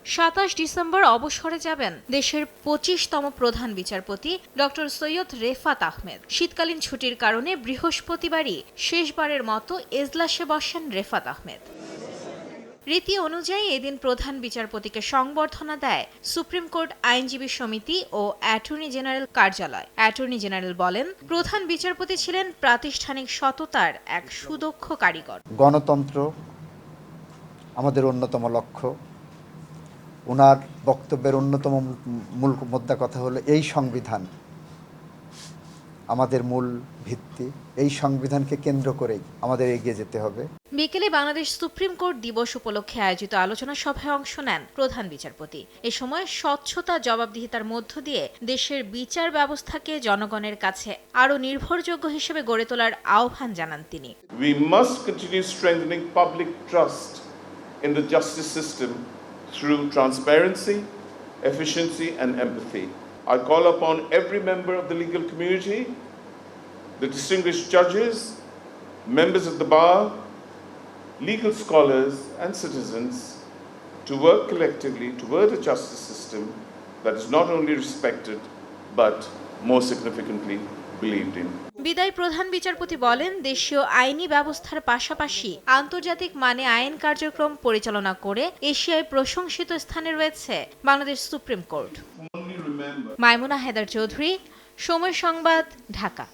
27 December অবসরে যাবেন দেশের 25তম প্রধান বিচারপতি ডক্টর সৈয়দ রেফাত আহমেদ। শীতকালীন ছুটির কারণে বৃহস্পতিবারই শেষবারের মতো এজলাসে বসেন রেফাত আহমেদ। রীতি অনুযায়ী এদিন প্রধান বিচারপতিকে সংবর্ধনা দেয় সুপ্রিম কোর্ট আইনজীবী সমিতি ও অ্যাটর্নি জেনারেল কার্যালয়। অ্যাটর্নি জেনারেল বলেন, প্রধান বিচারপতি ছিলেন প্রাতিষ্ঠানিক সততার এক সুদক্ষ কারিগর। গণতন্ত্র আমাদের অন্যতম লক্ষ্য। ওনার বক্তব্যের অন্যতম মূল মোদ্দা কথা হলো এই সংবিধান আমাদের মূল ভিত্তি। এই সংবিধানকে কেন্দ্র করেই আমাদের এগিয়ে যেতে হবে। বিকেলে বাংলাদেশ সুপ্রিম কোর্ট দিবস উপলক্ষে আয়োজিত আলোচনা সভায় অংশ নেন প্রধান বিচারপতি। এ সময় স্বচ্ছতা, জবাবদিহিতার মধ্য দিয়ে দেশের বিচার ব্যবস্থাকে জনগণের কাছে আরও নির্ভরযোগ্য হিসেবে গড়ে তোলার আহ্বান জানান তিনি। We must continue strengthening public trust in the justice system through transparency, efficiency and empathy. I call upon every member of the legal community, the distinguished judges, members of the bar, legal scholars and citizens to work collectively toward a justice system that is not only respected but more significantly believed in. বিদায়ী প্রধান বিচারপতি বলেন, দেশীয় আইনি ব্যবস্থার পাশাপাশি আন্তর্জাতিক মানে আইন কার্যক্রম পরিচালনা করে এশিয়ায় প্রশংসিত স্থানে রয়েছে বাংলাদেশ সুপ্রিম কোর্ট। মাইমুনা হেদার চৌধুরী, সময় সংবাদ, ঢাকা।